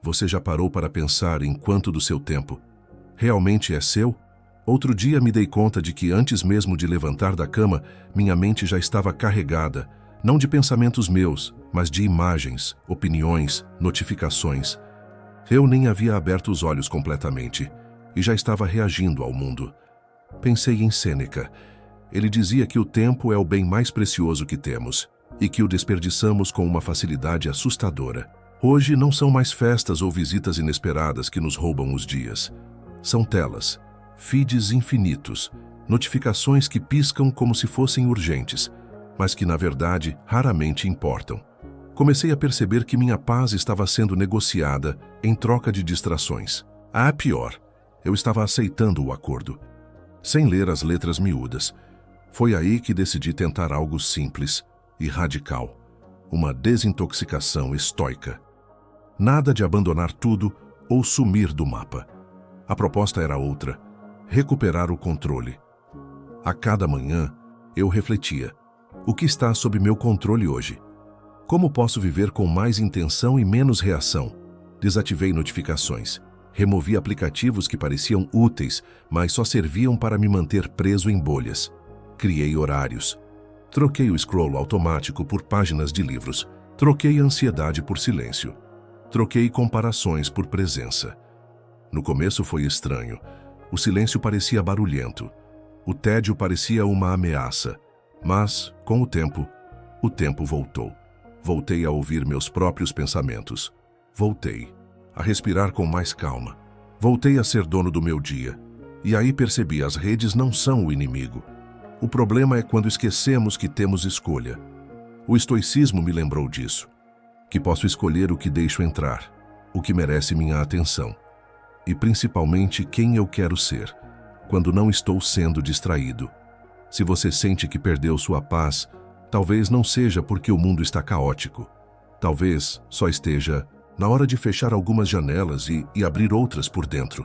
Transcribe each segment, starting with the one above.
Você já parou para pensar em quanto do seu tempo realmente é seu? Outro dia me dei conta de que antes mesmo de levantar da cama, minha mente já estava carregada, não de pensamentos meus, mas de imagens, opiniões, notificações. Eu nem havia aberto os olhos completamente e já estava reagindo ao mundo. Pensei em Sêneca. Ele dizia que o tempo é o bem mais precioso que temos e que o desperdiçamos com uma facilidade assustadora. Hoje não são mais festas ou visitas inesperadas que nos roubam os dias. São telas, feeds infinitos, notificações que piscam como se fossem urgentes, mas que na verdade raramente importam. Comecei a perceber que minha paz estava sendo negociada em troca de distrações. Pior, eu estava aceitando o acordo, sem ler as letras miúdas. Foi aí que decidi tentar algo simples e radical, uma desintoxicação estoica. Nada de abandonar tudo ou sumir do mapa. A proposta era outra: recuperar o controle. A cada manhã, eu refletia: o que está sob meu controle hoje? Como posso viver com mais intenção e menos reação? Desativei notificações. Removi aplicativos que pareciam úteis, mas só serviam para me manter preso em bolhas. Criei horários. Troquei o scroll automático por páginas de livros. Troquei a ansiedade por silêncio. Troquei comparações por presença. No começo foi estranho. O silêncio parecia barulhento. O tédio parecia uma ameaça. Mas, com o tempo voltou. Voltei a ouvir meus próprios pensamentos. Voltei a respirar com mais calma. Voltei a ser dono do meu dia. E aí percebi: as redes não são o inimigo. O problema é quando esquecemos que temos escolha. O estoicismo me lembrou disso. Que posso escolher o que deixo entrar, o que merece minha atenção. E principalmente quem eu quero ser, quando não estou sendo distraído. Se você sente que perdeu sua paz, talvez não seja porque o mundo está caótico. Talvez só esteja na hora de fechar algumas janelas e abrir outras por dentro.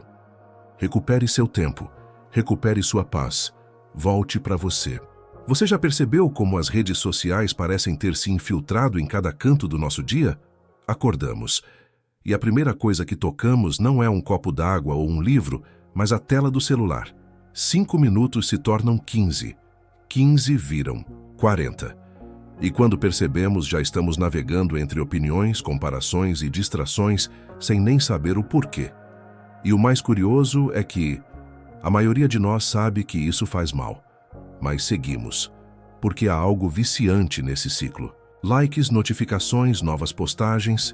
Recupere seu tempo, recupere sua paz, volte para você. Você já percebeu como as redes sociais parecem ter se infiltrado em cada canto do nosso dia? Acordamos, e a primeira coisa que tocamos não é um copo d'água ou um livro, mas a tela do celular. 5 minutos se tornam 15. 15 viram 40. E quando percebemos, já estamos navegando entre opiniões, comparações e distrações sem nem saber o porquê. E o mais curioso é que a maioria de nós sabe que isso faz mal. Mas seguimos, porque há algo viciante nesse ciclo. Likes, notificações, novas postagens,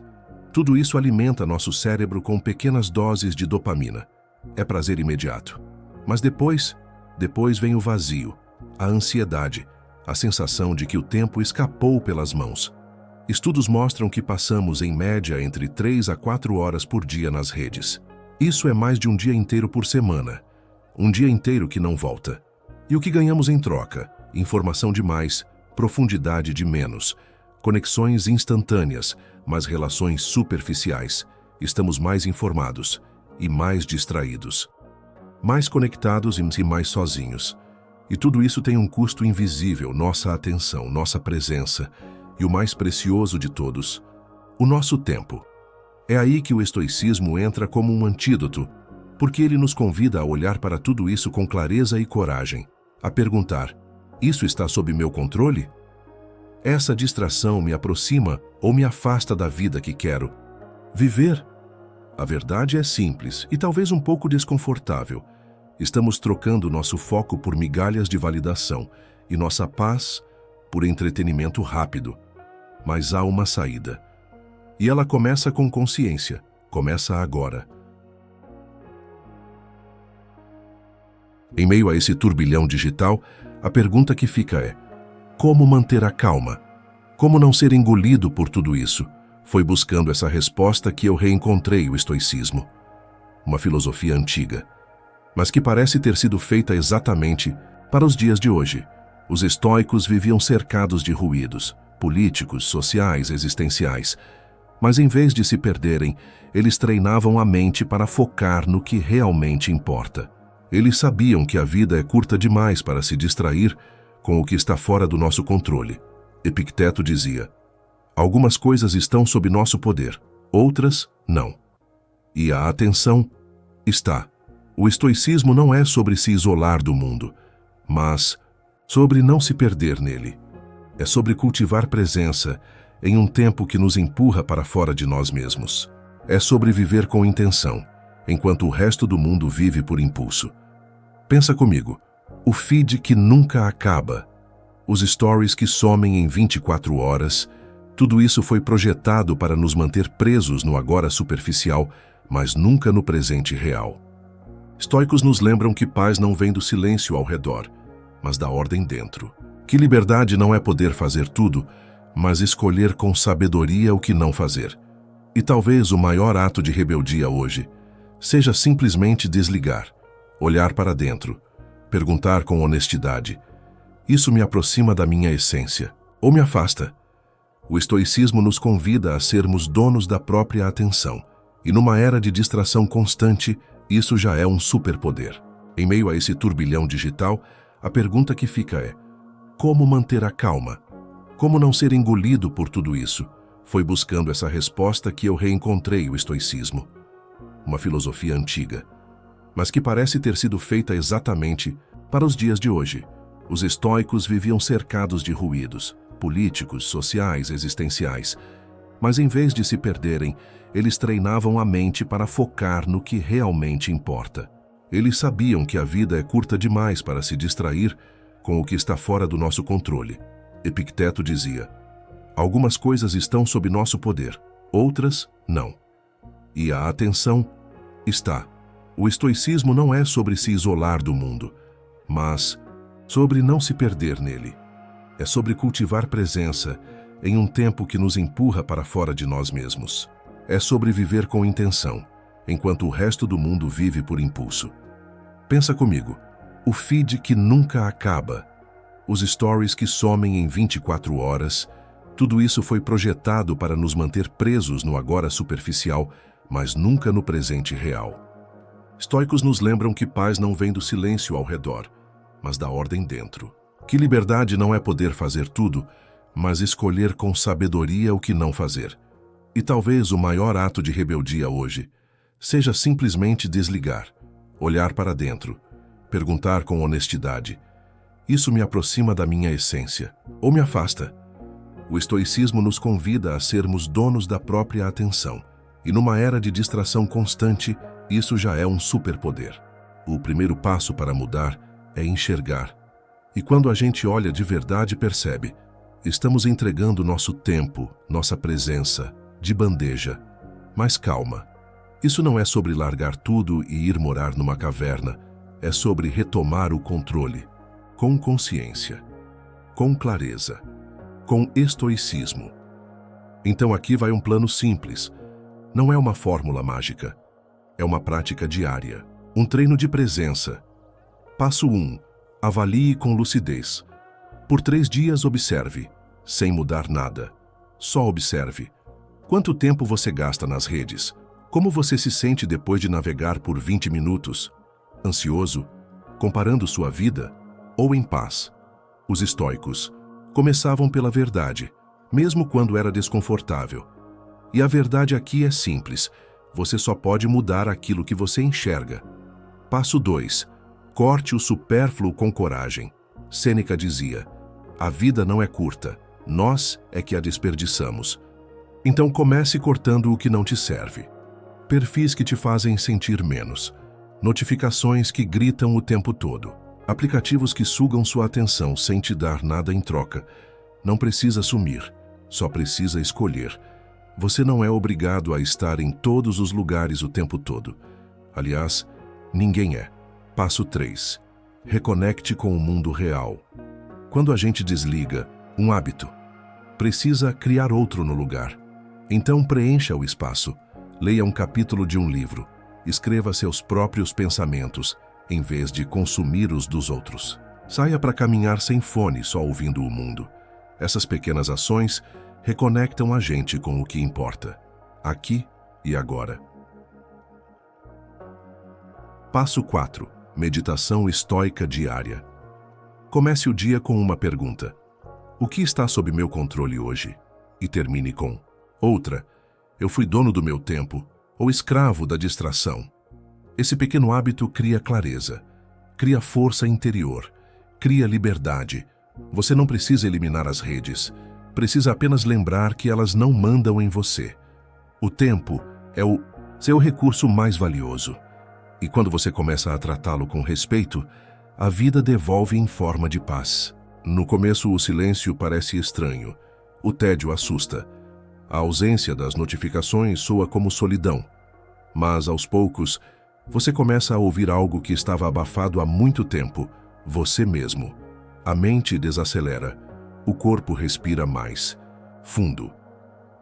tudo isso alimenta nosso cérebro com pequenas doses de dopamina. É prazer imediato. Mas depois vem o vazio, a ansiedade, a sensação de que o tempo escapou pelas mãos. Estudos mostram que passamos, em média, entre 3 a 4 horas por dia nas redes. Isso é mais de um dia inteiro por semana. Um dia inteiro que não volta. E o que ganhamos em troca? Informação de mais, profundidade de menos, conexões instantâneas, mas relações superficiais. Estamos mais informados e mais distraídos, mais conectados e mais sozinhos. E tudo isso tem um custo invisível: nossa atenção, nossa presença e o mais precioso de todos, o nosso tempo. É aí que o estoicismo entra como um antídoto, porque ele nos convida a olhar para tudo isso com clareza e coragem, a perguntar: isso está sob meu controle? Essa distração me aproxima ou me afasta da vida que quero viver? A verdade é simples e talvez um pouco desconfortável. Estamos trocando nosso foco por migalhas de validação e nossa paz por entretenimento rápido. Mas há uma saída. E ela começa com consciência. Começa agora. Em meio a esse turbilhão digital, a pergunta que fica é: como manter a calma? Como não ser engolido por tudo isso? Foi buscando essa resposta que eu reencontrei o estoicismo. Uma filosofia antiga, mas que parece ter sido feita exatamente para os dias de hoje. Os estoicos viviam cercados de ruídos, políticos, sociais, existenciais. Mas em vez de se perderem, eles treinavam a mente para focar no que realmente importa. Eles sabiam que a vida é curta demais para se distrair com o que está fora do nosso controle. Epicteto dizia: algumas coisas estão sob nosso poder, outras não. E a atenção está. O estoicismo não é sobre se isolar do mundo, mas sobre não se perder nele. É sobre cultivar presença em um tempo que nos empurra para fora de nós mesmos. É sobre viver com intenção, enquanto o resto do mundo vive por impulso. Pensa comigo, o feed que nunca acaba, os stories que somem em 24 horas, tudo isso foi projetado para nos manter presos no agora superficial, mas nunca no presente real. Estoicos nos lembram que paz não vem do silêncio ao redor, mas da ordem dentro. Que liberdade não é poder fazer tudo, mas escolher com sabedoria o que não fazer. E talvez o maior ato de rebeldia hoje seja simplesmente desligar, olhar para dentro, perguntar com honestidade: isso me aproxima da minha essência ou me afasta? O estoicismo nos convida a sermos donos da própria atenção, e numa era de distração constante, isso já é um superpoder. Em meio a esse turbilhão digital, a pergunta que fica é: como manter a calma? Como não ser engolido por tudo isso? Foi buscando essa resposta que eu reencontrei o estoicismo. Uma filosofia antiga, mas que parece ter sido feita exatamente para os dias de hoje. Os estoicos viviam cercados de ruídos, políticos, sociais, existenciais. Mas em vez de se perderem, eles treinavam a mente para focar no que realmente importa. Eles sabiam que a vida é curta demais para se distrair com o que está fora do nosso controle. Epicteto dizia: algumas coisas estão sob nosso poder, outras não. E a atenção está. O estoicismo não é sobre se isolar do mundo, mas sobre não se perder nele. É sobre cultivar presença em um tempo que nos empurra para fora de nós mesmos. É sobre viver com intenção, enquanto o resto do mundo vive por impulso. Pensa comigo, o feed que nunca acaba, os stories que somem em 24 horas, tudo isso foi projetado para nos manter presos no agora superficial, mas nunca no presente real. Estoicos nos lembram que paz não vem do silêncio ao redor, mas da ordem dentro. Que liberdade não é poder fazer tudo, mas escolher com sabedoria o que não fazer. E talvez o maior ato de rebeldia hoje seja simplesmente desligar, olhar para dentro, perguntar com honestidade: isso me aproxima da minha essência ou me afasta? O estoicismo nos convida a sermos donos da própria atenção, e numa era de distração constante, isso já é um superpoder. O primeiro passo para mudar é enxergar. E quando a gente olha de verdade, percebe: estamos entregando nosso tempo, nossa presença, de bandeja. Mas calma. Isso não é sobre largar tudo e ir morar numa caverna. É sobre retomar o controle. Com consciência. Com clareza. Com estoicismo. Então aqui vai um plano simples. Não é uma fórmula mágica. É uma prática diária. Um treino de presença. Passo 1. Avalie com lucidez. Por 3 dias observe, sem mudar nada. Só observe. Quanto tempo você gasta nas redes? Como você se sente depois de navegar por 20 minutos? Ansioso? Comparando sua vida? Ou em paz? Os estoicos começavam pela verdade, mesmo quando era desconfortável. E a verdade aqui é simples. Você só pode mudar aquilo que você enxerga. Passo 2. Corte o supérfluo com coragem. Sêneca dizia: a vida não é curta, nós é que a desperdiçamos. Então comece cortando o que não te serve. Perfis que te fazem sentir menos. Notificações que gritam o tempo todo. Aplicativos que sugam sua atenção sem te dar nada em troca. Não precisa sumir, só precisa escolher. Você não é obrigado a estar em todos os lugares o tempo todo. Aliás, ninguém é. Passo 3. Reconecte com o mundo real. Quando a gente desliga um hábito, precisa criar outro no lugar. Então preencha o espaço. Leia um capítulo de um livro. Escreva seus próprios pensamentos, em vez de consumir os dos outros. Saia para caminhar sem fone, só ouvindo o mundo. Essas pequenas ações reconectam a gente com o que importa, aqui e agora. Passo 4. Meditação estoica diária. Comece o dia com uma pergunta: o que está sob meu controle hoje? E termine com outra: eu fui dono do meu tempo, ou escravo da distração. Esse pequeno hábito cria clareza, cria força interior, cria liberdade. Você não precisa eliminar as redes, precisa apenas lembrar que elas não mandam em você. O tempo é o seu recurso mais valioso. E quando você começa a tratá-lo com respeito, a vida devolve em forma de paz. No começo, o silêncio parece estranho. O tédio assusta. A ausência das notificações soa como solidão. Mas, aos poucos, você começa a ouvir algo que estava abafado há muito tempo, você mesmo. A mente desacelera. O corpo respira mais fundo.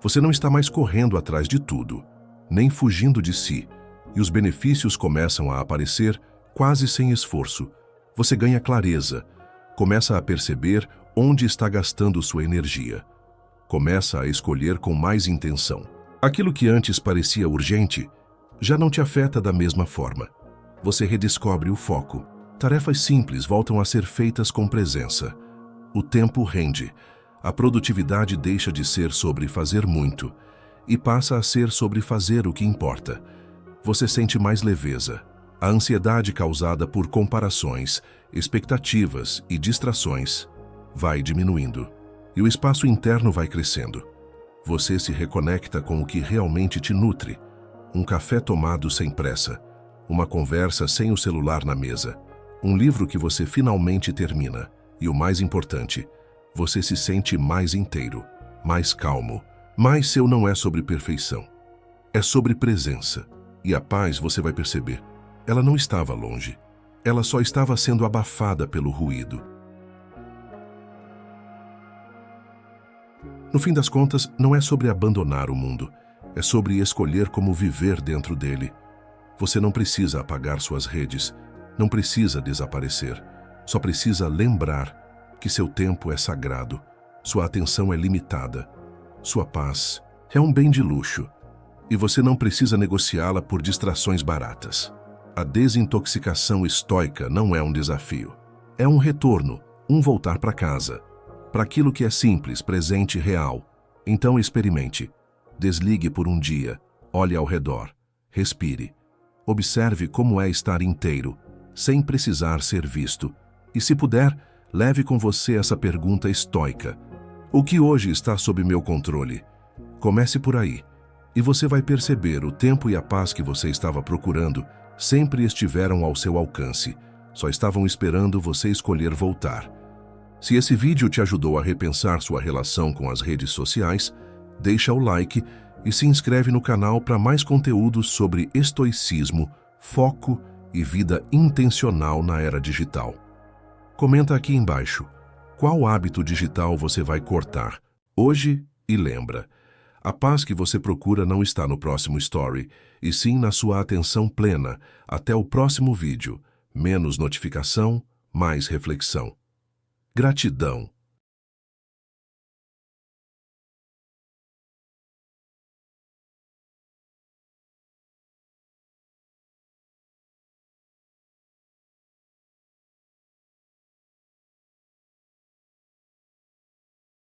Você não está mais correndo atrás de tudo, nem fugindo de si, e os benefícios começam a aparecer quase sem esforço. Você ganha clareza, começa a perceber onde está gastando sua energia. Começa a escolher com mais intenção. Aquilo que antes parecia urgente já não te afeta da mesma forma. Você redescobre o foco. Tarefas simples voltam a ser feitas com presença. O tempo rende. A produtividade deixa de ser sobre fazer muito e passa a ser sobre fazer o que importa. Você sente mais leveza. A ansiedade causada por comparações, expectativas e distrações vai diminuindo. E o espaço interno vai crescendo. Você se reconecta com o que realmente te nutre. Um café tomado sem pressa. Uma conversa sem o celular na mesa. Um livro que você finalmente termina. E o mais importante, você se sente mais inteiro, mais calmo. Mais seu não é sobre perfeição. É sobre presença. E a paz, você vai perceber, ela não estava longe. Ela só estava sendo abafada pelo ruído. No fim das contas, não é sobre abandonar o mundo. É sobre escolher como viver dentro dele. Você não precisa apagar suas redes. Não precisa desaparecer. Só precisa lembrar que seu tempo é sagrado. Sua atenção é limitada. Sua paz é um bem de luxo. E você não precisa negociá-la por distrações baratas. A desintoxicação estoica não é um desafio. É um retorno, um voltar para casa, para aquilo que é simples, presente e real. Então experimente. Desligue por um dia, olhe ao redor, respire. Observe como é estar inteiro, sem precisar ser visto. E se puder, leve com você essa pergunta estoica. O que hoje está sob meu controle? Comece por aí. E você vai perceber o tempo e a paz que você estava procurando sempre estiveram ao seu alcance. Só estavam esperando você escolher voltar. Se esse vídeo te ajudou a repensar sua relação com as redes sociais, deixa o like e se inscreve no canal para mais conteúdos sobre estoicismo, foco e vida intencional na era digital. Comenta aqui embaixo qual hábito digital você vai cortar hoje e lembra. A paz que você procura não está no próximo story, e sim na sua atenção plena. Até o próximo vídeo. Menos notificação, mais reflexão. Gratidão.